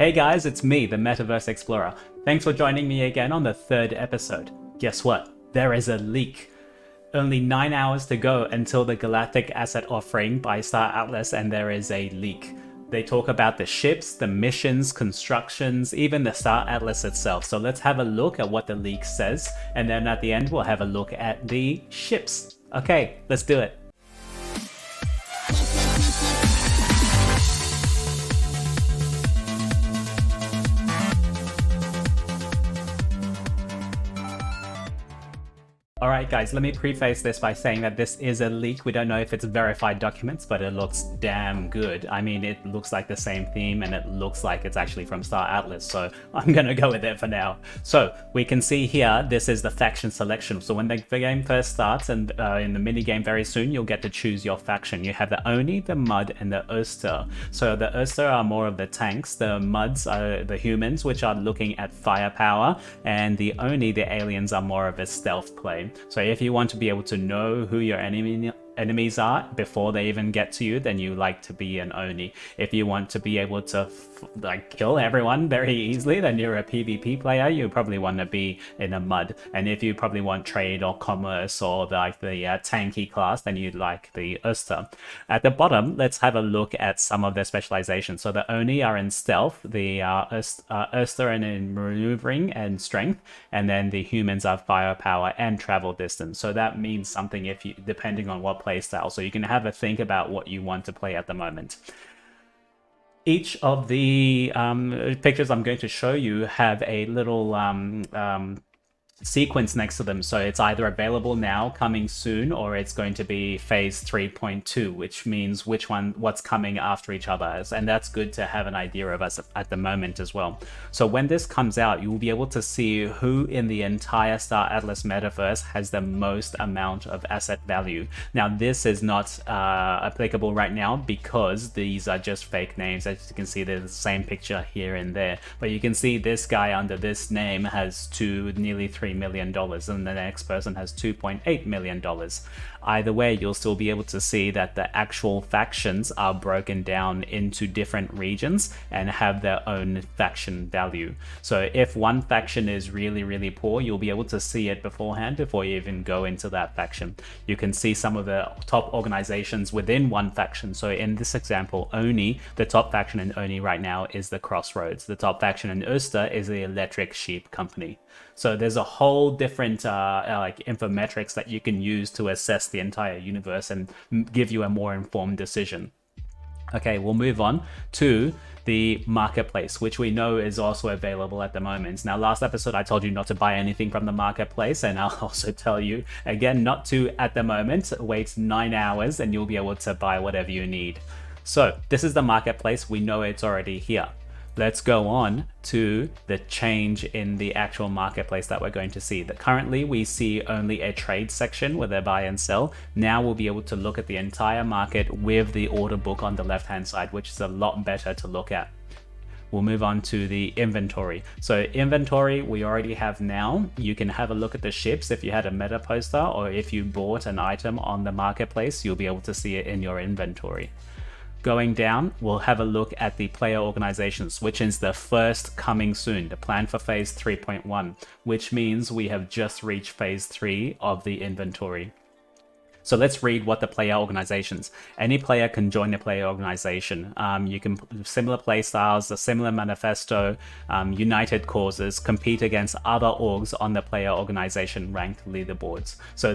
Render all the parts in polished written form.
Hey guys, it's me, the Metaverse Explorer. Thanks for joining me again on the third episode. Guess what? There is a leak. Only 9 hours to go until the Galactic Asset offering by Star Atlas, and there is a leak. They talk about the ships, the missions, constructions, even the Star Atlas itself. So let's have a look at what the leak says, and then at the end we'll have a look at the ships. Okay, let's do it. Alright guys, let me preface this by saying that this is a leak. We don't know if it's verified documents, but it looks damn good. I mean, it looks like the same theme and it looks like it's actually from Star Atlas, so I'm gonna go with it for now. So we can see here, this is the faction selection. So when the game first starts and in the mini game very soon, you'll get to choose your faction. You have the Oni, the Mud, and the Oyster. So the Oyster are more of the tanks, the Muds are the humans, which are looking at firepower, and the Oni, the aliens, are more of a stealth play. So if you want to be able to know who your enemies are before they even get to you, then you like to be an Oni. If you want to be able to kill everyone very easily, then you're a PvP player. You probably want to be in a Mud. And if you probably want trade or commerce or the tanky class, then you'd like the Oyster. At the bottom, let's have a look at some of their specializations. So the Oni are in stealth, the Oyster are in maneuvering and strength, and then the humans are firepower and travel distance. So that means something if you, depending on what play style. So you can have a think about what you want to play at the moment. Each of the pictures I'm going to show you have a little sequence next to them. So it's either available now, coming soon, or it's going to be phase 3.2, which means what's coming after each other. And that's good to have an idea of us at the moment as well. So when this comes out, you will be able to see who in the entire Star Atlas metaverse has the most amount of asset value. Now, this is not applicable right now because these are just fake names. As you can see, there's the same picture here and there. But you can see this guy under this name has nearly $3 million, and the next person has $2.8 million. Either way, you'll still be able to see that the actual factions are broken down into different regions and have their own faction value. So if one faction is really poor, you'll be able to see it beforehand before you even go into that faction. You can see some of the top organizations within one faction. So in this example, Oni, the top faction in Oni right now is the Crossroads. The top faction in Oyster is the Electric Sheep Company. So there's a whole different infometrics that you can use to assess the entire universe and give you a more informed decision. Okay, we'll move on to the marketplace, which we know is also available at the moment. Now, last episode, I told you not to buy anything from the marketplace, and I'll also tell you again not to at the moment. Wait 9 hours and you'll be able to buy whatever you need. So this is the marketplace. We know it's already here. Let's go on to the change in the actual marketplace that we're going to see. That currently we see only a trade section where they buy and sell. Now we'll be able to look at the entire market with the order book on the left-hand side, which is a lot better to look at. We'll move on to the inventory. So inventory we already have now. You can have a look at the ships if you had a meta poster, or if you bought an item on the marketplace, you'll be able to see it in your inventory. Going down, we'll have a look at the player organizations, which is the first coming soon, the plan for phase 3.1, which means we have just reached phase 3 of the inventory. So let's read what the player organizations. Any player can join the player organization. You can similar play styles, a similar manifesto, united causes, compete against other orgs on the player organization ranked leaderboards. So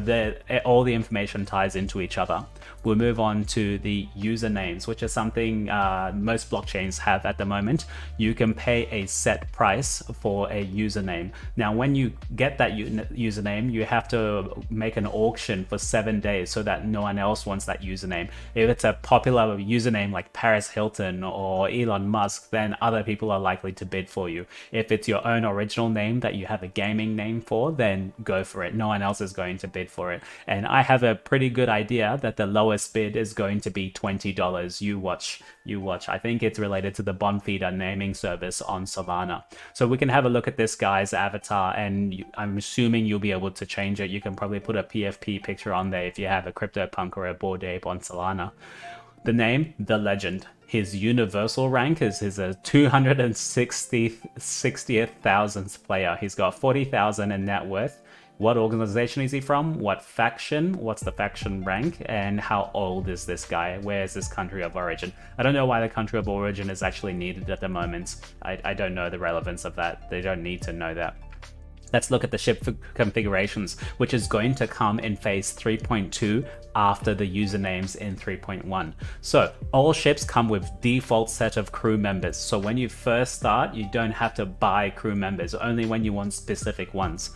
all the information ties into each other. We'll move on to the usernames, which is something most blockchains have at the moment. You can pay a set price for a username. Now, when you get that username, you have to make an auction for 7 days so that no one else wants that username. If it's a popular username like Paris Hilton or Elon Musk, then other people are likely to bid for you. If it's your own original name that you have a gaming name for, then go for it. No one else is going to bid for it. And I have a pretty good idea that the lowest bid is going to be $20. You watch. I think it's related to the Bonfeeder naming service on Solana. So we can have a look at this guy's avatar, and I'm assuming you'll be able to change it. You can probably put a PFP picture on there if you have a CryptoPunk or a Bored Ape on Solana. The name, The Legend. His universal rank is his 260,000th player. He's got 40,000 in net worth. What organization is he from? What faction? What's the faction rank? And how old is this guy? Where is this country of origin? I don't know why the country of origin is actually needed at the moment. I don't know the relevance of that. They don't need to know that. Let's look at the ship configurations, which is going to come in phase 3.2 after the usernames in 3.1. So all ships come with default set of crew members. So when you first start, you don't have to buy crew members, only when you want specific ones.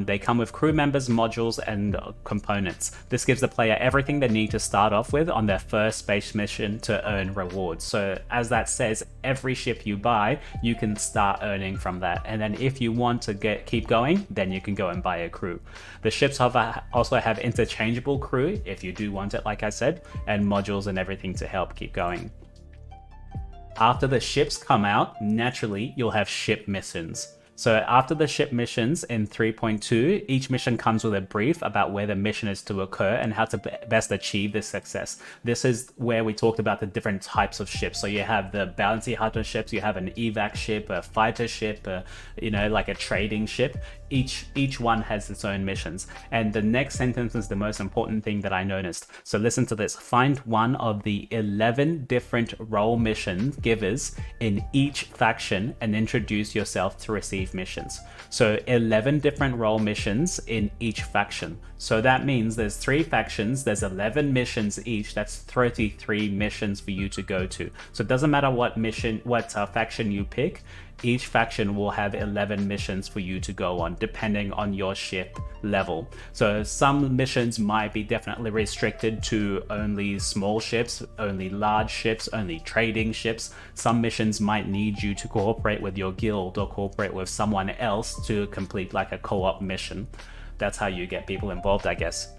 They come with crew members, modules, and components. This gives the player everything they need to start off with on their first space mission to earn rewards. So as that says, every ship you buy, you can start earning from that. And then if you want to keep going, then you can go and buy a crew. The ships also have interchangeable crew if you do want it, like I said, and modules and everything to help keep going. After the ships come out, naturally you'll have ship missions. So after the ship missions in 3.2, each mission comes with a brief about where the mission is to occur and how to best achieve this success. This is where we talked about the different types of ships. So you have the bounty hunter ships, you have an evac ship, a fighter ship, like a trading ship. Each one has its own missions. And the next sentence is the most important thing that I noticed. So listen to this. Find one of the 11 different role mission givers in each faction and introduce yourself to receive missions. So 11 different role missions in each faction. So that means there's 3 factions, there's 11 missions each. That's 33 missions for you to go to. So it doesn't matter what faction you pick. Each faction will have 11 missions for you to go on, depending on your ship level. So some missions might be definitely restricted to only small ships, only large ships, only trading ships. Some missions might need you to cooperate with your guild or cooperate with someone else to complete like a co-op mission. That's how you get people involved, I guess.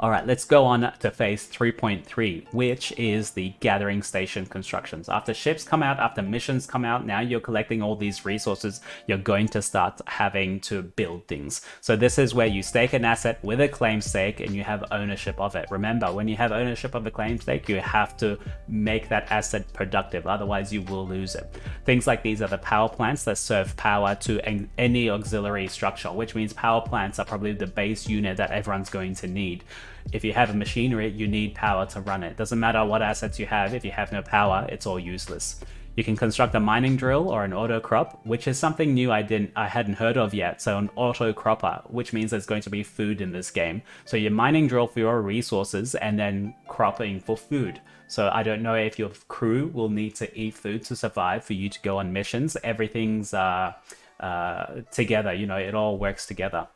All right, let's go on to phase 3.3, which is the gathering station constructions. After ships come out, after missions come out, now you're collecting all these resources. You're going to start having to build things. So this is where you stake an asset with a claim stake and you have ownership of it. Remember, when you have ownership of the claim stake, you have to make that asset productive. Otherwise, you will lose it. Things like these are the power plants that serve power to any auxiliary structure, which means power plants are probably the base unit that everyone's going to need. If you have a machinery, you need power to run it. Doesn't matter what assets you have, if you have no power, it's all useless. You can construct a mining drill or an auto crop, which is something new I hadn't heard of yet. So an auto cropper, which means there's going to be food in this game. So you're mining drill for your resources and then cropping for food. So I don't know if your crew will need to eat food to survive for you to go on missions. Everything's together, it all works together.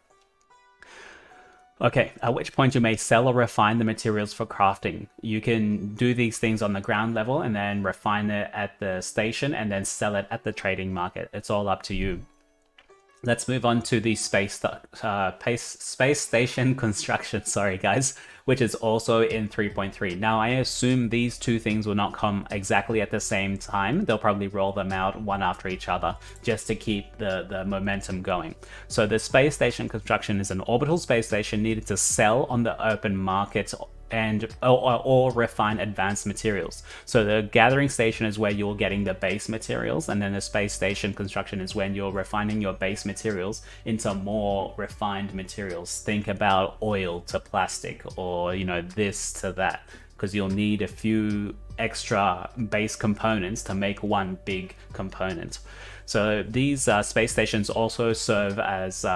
Okay, at which point you may sell or refine the materials for crafting. You can do these things on the ground level and then refine it at the station and then sell it at the trading market. It's all up to you. Let's move on to the space station construction, sorry guys, which is also in 3.3. Now I assume these two things will not come exactly at the same time. They'll probably roll them out one after each other just to keep the momentum going. So the space station construction is an orbital space station needed to sell on the open market or refine advanced materials. So the gathering station is where you're getting the base materials, and then the space station construction is when you're refining your base materials into more refined materials. Think about oil to plastic, or this to that, because you'll need a few extra base components to make one big component. So these space stations also serve as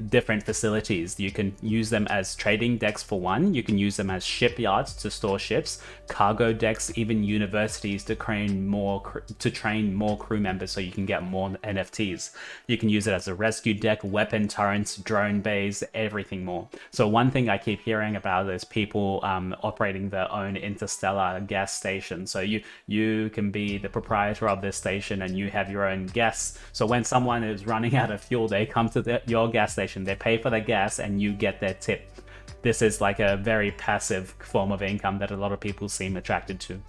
different facilities. You can use them as trading decks for one. You can use them as shipyards to store ships, cargo decks, even universities to train more crew members so you can get more NFTs. You can use it as a rescue deck, weapon turrets, drone bays, everything more. So one thing I keep hearing about is people operating their own interstellar gas station. So you can be the proprietor of this station and you have your own gas. So when someone is running out of fuel, they come to your gas station, they pay for the gas and you get their tip. This is like a very passive form of income that a lot of people seem attracted to.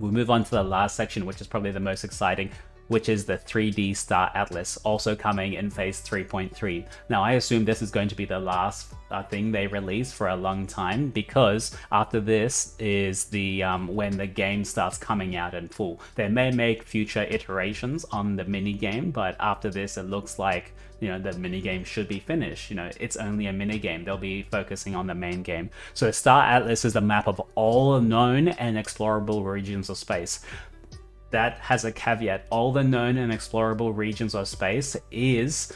We'll move on to the last section, which is probably the most exciting. which is the 3D Star Atlas, also coming in phase 3.3. Now, I assume this is going to be the last thing they release for a long time, because after this is the when the game starts coming out in full. They may make future iterations on the mini game, but after this, it looks like, you know, the mini game should be finished. You know, it's only a mini game. They'll be focusing on the main game. So Star Atlas is a map of all known and explorable regions of space. That has a caveat. All the known and explorable regions of space is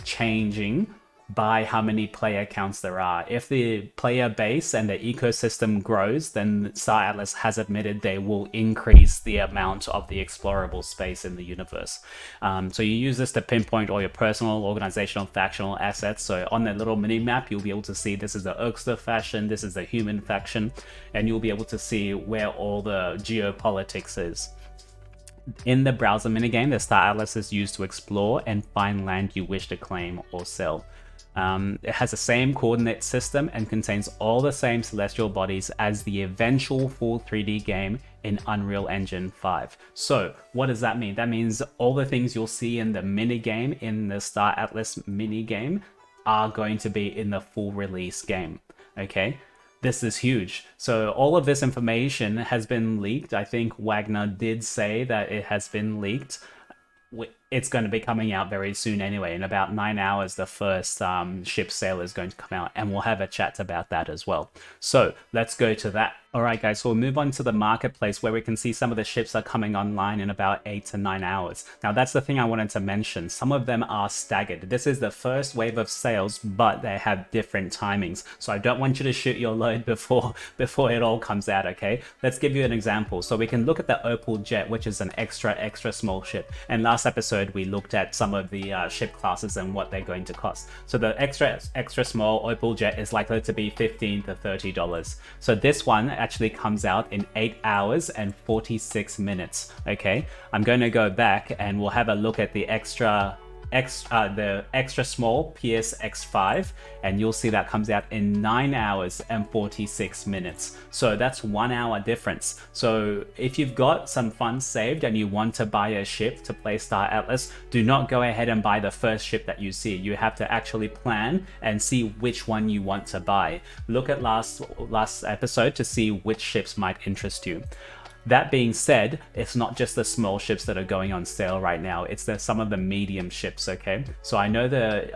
changing by how many player counts there are. If the player base and the ecosystem grows, then Star Atlas has admitted they will increase the amount of the explorable space in the universe. So you use this to pinpoint all your personal, organizational, factional assets. So on that little mini map, you'll be able to see this is the Oakster faction, this is the human faction, and you'll be able to see where all the geopolitics is. In the browser minigame, the Star Atlas is used to explore and find land you wish to claim or sell. It has the same coordinate system and contains all the same celestial bodies as the eventual full 3D game in Unreal Engine 5. So what does that mean? That means all the things you'll see in the minigame, in the Star Atlas minigame, are going to be in the full release game. Okay? This is huge. So all of this information has been leaked. I think Wagner did say that it has been leaked. It's going to be coming out very soon anyway. In about 9 hours, the first ship sale is going to come out, and we'll have a chat about that as well. So let's go to that. All right, guys, so we'll move on to the marketplace, where we can see some of the ships are coming online in about 8 to 9 hours. Now, that's the thing I wanted to mention. Some of them are staggered. This is the first wave of sales, but they have different timings. So I don't want you to shoot your load before it all comes out, okay? Let's give you an example. So we can look at the Opal Jet, which is an extra small ship. And last episode, we looked at some of the ship classes and what they're going to cost. So the extra small Opal Jet is likely to be $15 to $30. So this one actually comes out in 8 hours and 46 minutes. Okay, I'm going to go back and we'll have a look at the extra small PSX5, and you'll see that comes out in 9 hours and 46 minutes. So that's 1 hour difference. So if you've got some funds saved and you want to buy a ship to play Star Atlas, do not go ahead and buy the first ship that you see. You have to actually plan and see which one you want to buy. Look at last episode to see which ships might interest you. That being said, it's not just the small ships that are going on sale right now. It's some of the medium ships, okay? So I know the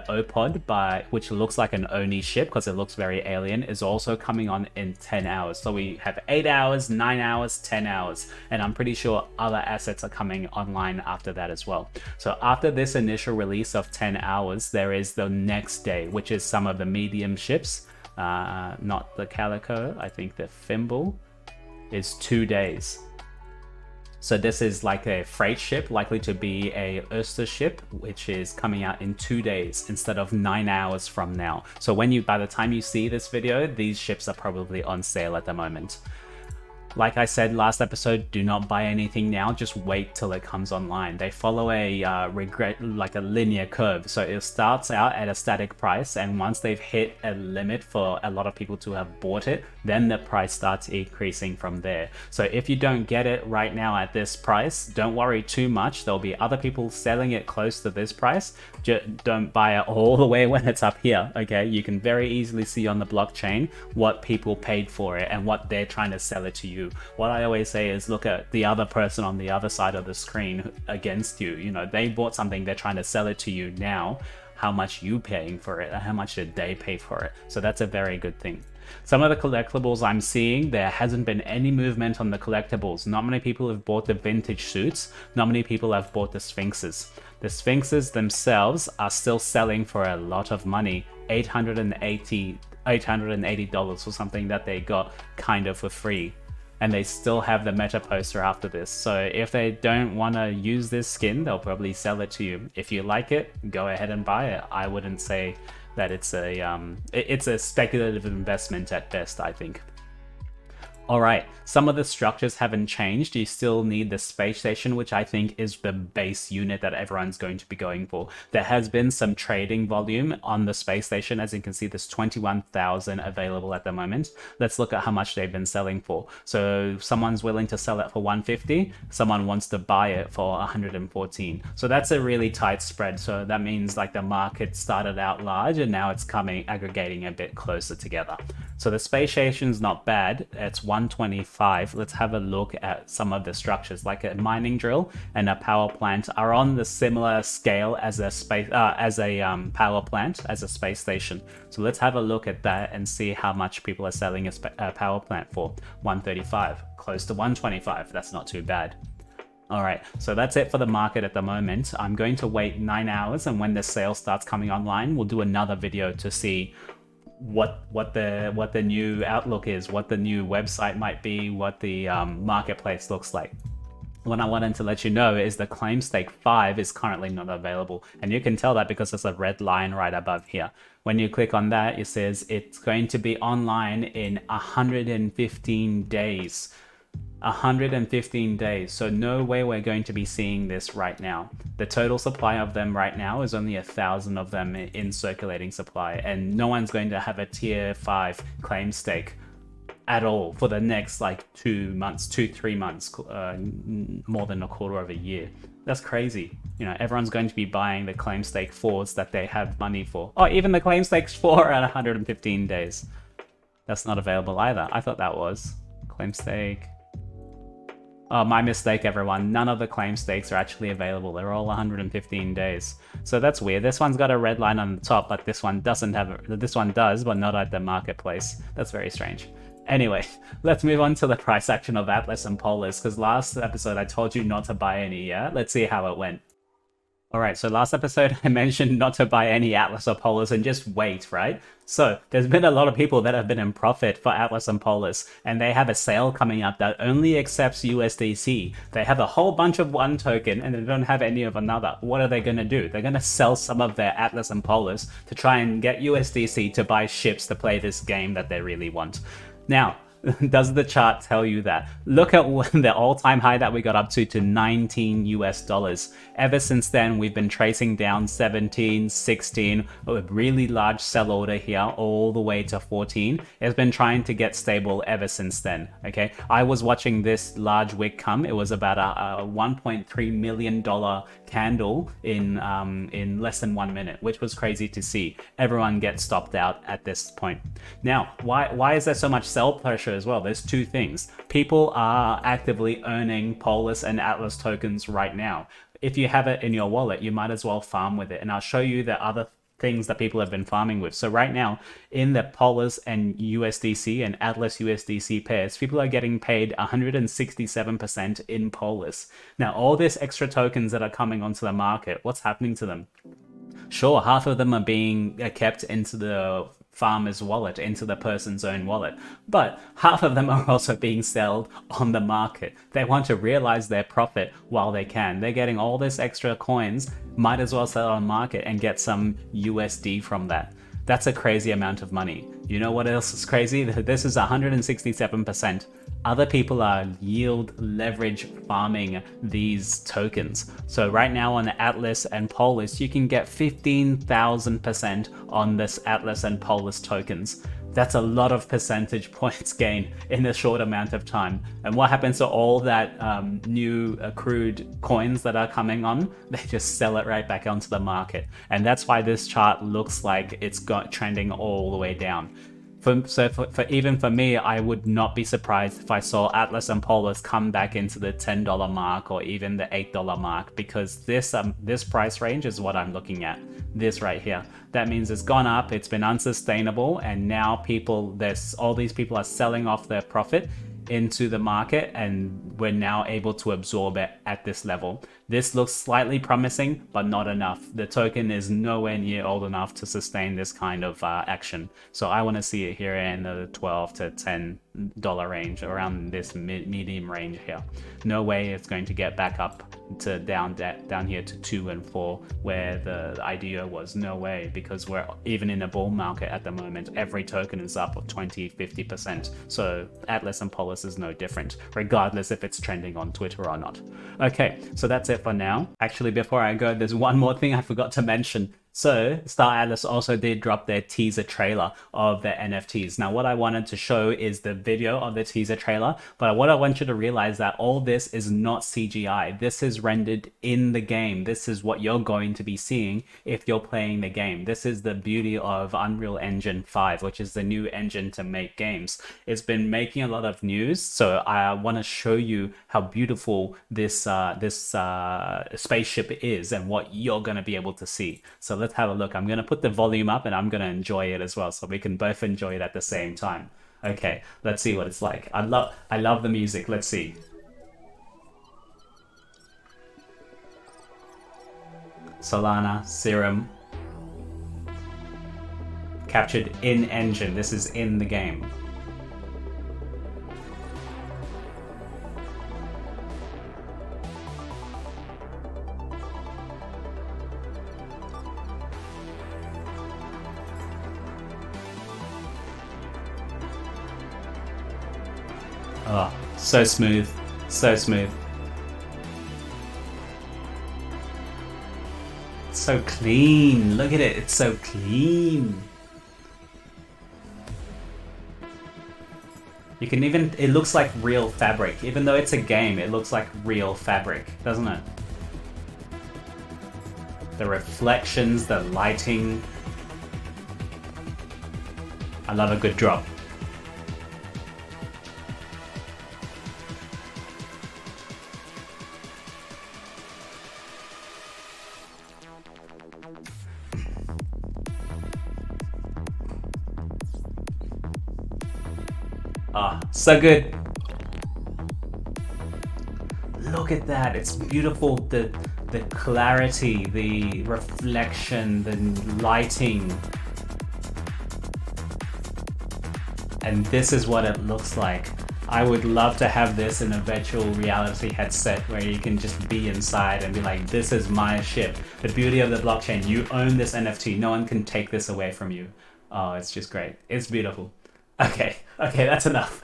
Opod, which looks like an Oni ship because it looks very alien, is also coming on in 10 hours. So we have 8 hours, 9 hours, 10 hours. And I'm pretty sure other assets are coming online after that as well. So after this initial release of 10 hours, there is the next day, which is some of the medium ships. Not the Calico, I think the Thimble is 2 days. So this is like a freight ship, likely to be a Oyster ship, which is coming out in 2 days instead of 9 hours from now. So by the time you see this video, these ships are probably on sale at the moment. Like I said last episode, do not buy anything now, just wait till it comes online. They follow a linear curve. So it starts out at a static price, and once they've hit a limit for a lot of people to have bought it, then the price starts increasing from there. So if you don't get it right now at this price, don't worry too much. There'll be other people selling it close to this price. Don't buy it all the way when it's up here, okay? You can very easily see on the blockchain what people paid for it and what they're trying to sell it to you. What I always say is look at the other person on the other side of the screen against you. You know, they bought something, they're trying to sell it to you now. How much you paying for it? How much did they pay for it? So that's a very good thing. Some of the collectibles I'm seeing, there hasn't been any movement on the collectibles. Not many people have bought the vintage suits. Not many people have bought the Sphinxes. The Sphinxes themselves are still selling for a lot of money. $880 for something that they got kind of for free. And they still have the meta poster after this. So if they don't want to use this skin, they'll probably sell it to you. If you like it, go ahead and buy it. I wouldn't say that it's a speculative investment at best, I think. Alright, some of the structures haven't changed. You still need the space station, which I think is the base unit that everyone's going to be going for. There has been some trading volume on the space station. As you can see, there's 21,000 available at the moment. Let's look at how much they've been selling for. So someone's willing to sell it for 150, someone wants to buy it for 114. So that's a really tight spread. So that means like the market started out large and now it's aggregating a bit closer together. So the space station's not bad. It's 125. Let's have a look at some of the structures. Like a mining drill and a power plant are on the similar scale as a power plant, as a space station. So let's have a look at that and see how much people are selling a power plant for. 135, close to 125. That's not too bad. All right, so that's it for the market at the moment. I'm going to wait 9 hours, and when the sale starts coming online, we'll do another video to see what the new outlook is, what the new website might be, what the marketplace looks like. What I wanted to let you know is the claim stake 5 is currently not available, and you can tell that because there's a red line right above here. When you click on that, it says it's going to be online in 115 days. 115 days, so no way we're going to be seeing this right now. The total supply of them right now is only 1,000 of them in circulating supply, and no one's going to have a tier 5 claim stake at all for the next like 3 months, more than a quarter of a year. That's crazy. You know, everyone's going to be buying the claim stake 4s that they have money for. Oh, even the claim stakes 4 at 115 days. That's not available either. I thought that was claim stake. Oh, my mistake, everyone. None of the claim stakes are actually available. They're all 115 days. So that's weird. This one's got a red line on the top, but this one doesn't have it. This one does, but not at the marketplace. That's very strange. Anyway, let's move on to the price action of Atlas and Polis, because last episode I told you not to buy any, yeah? Let's see how it went. Alright, so last episode I mentioned not to buy any Atlas or Polis and just wait, right? So there's been a lot of people that have been in profit for Atlas and Polis, and they have a sale coming up that only accepts USDC. They have a whole bunch of one token and they don't have any of another. What are they going to do? They're going to sell some of their Atlas and Polis to try and get USDC to buy ships to play this game that they really want. Now, does the chart tell you that? Look at the all-time high that we got up to 19 US dollars. Ever since then, we've been tracing down 17, 16, a really large sell order here, all the way to 14. It's been trying to get stable ever since then, okay? I was watching this large wick come. It was about a $1.3 million candle in less than 1 minute, which was crazy to see. Everyone gets stopped out at this point. Now, why is there so much sell pressure as well? There's two things. People are actively earning Polis and Atlas tokens right now. If you have it in your wallet, you might as well farm with it. And I'll show you the other things that people have been farming with. So right now, in the Polis and USDC and Atlas USDC pairs, people are getting paid 167% in Polis. Now, all these extra tokens that are coming onto the market, what's happening to them? Sure, half of them are being kept into the farmer's wallet, into the person's own wallet, but half of them are also being sold on the market. They want to realize their profit while they can. They're getting all this extra coins, might as well sell on market and get some USD from that. That's a crazy amount of money. You know what else is crazy? This is 167%. Other people are yield leverage farming these tokens. So right now on the Atlas and Polis, you can get 15,000% on this Atlas and Polis tokens. That's a lot of percentage points gain in a short amount of time. And what happens to all that new accrued coins that are coming on? They just sell it right back onto the market. And that's why this chart looks like it's got trending all the way down. Even for me, I would not be surprised if I saw Atlas and Polis come back into the $10 mark or even the $8 mark, because this price range is what I'm looking at. This right here. That means it's gone up, it's been unsustainable, and now all these people are selling off their profit into the market, and we're now able to absorb it at this level. This looks slightly promising, but not enough. The token is nowhere near old enough to sustain this kind of action. So I want to see it here in the 12 to $10 range, around this medium range here. No way it's going to get back up to down here to 2 and 4, where the idea was. No way, because we're even in a bull market at the moment. Every token is up 20-50%. So Atlas and Polis is no different, regardless if it's trending on Twitter or not. Okay, so that's it for now. Actually, before I go, there's one more thing I forgot to mention. So Star Atlas also did drop their teaser trailer of their NFTs. Now what I wanted to show is the video of the teaser trailer, but what I want you to realize that all this is not CGI. This is rendered in the game. This is what you're going to be seeing if you're playing the game. This is the beauty of Unreal Engine 5, which is the new engine to make games. It's been making a lot of news, so I want to show you how beautiful this spaceship is and what you're going to be able to see. So let's have a look. I'm going to put the volume up and I'm going to enjoy it as well, so we can both enjoy it at the same time. Okay, let's see what it's like. I love the music. Let's see. Solana, Serum. Captured in engine. This is in the game. Oh, so smooth, so smooth. It's so clean, look at it, it's so clean. You can even, it looks like real fabric. Even though it's a game, it looks like real fabric, doesn't it? The reflections, the lighting. I love a good drop. Ah, so good. Look at that, it's beautiful. The clarity, the reflection, the lighting. And this is what it looks like. I would love to have this in a virtual reality headset where you can just be inside and be like, this is my ship. The beauty of the blockchain, you own this NFT. No one can take this away from you. Oh, it's just great. It's beautiful. Okay, that's enough.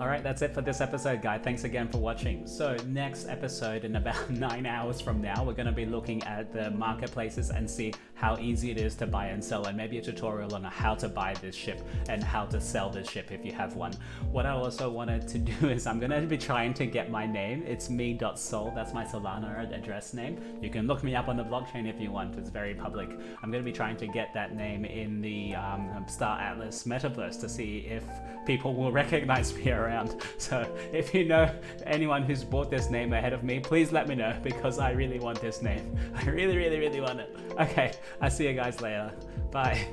Alright, that's it for this episode, guys. Thanks again for watching. So next episode, in about 9 hours from now, we're going to be looking at the marketplaces and see how easy it is to buy and sell, and maybe a tutorial on how to buy this ship and how to sell this ship if you have one. What I also wanted to do is I'm going to be trying to get my name, itsme.sol, that's my Solana address name. You can look me up on the blockchain if you want, it's very public. I'm going to be trying to get that name in the Star Atlas Metaverse to see if people will recognize me around. So if you know anyone who's bought this name ahead of me, please let me know, because I really want this name. I really want it. Okay, I'll see you guys later. Bye.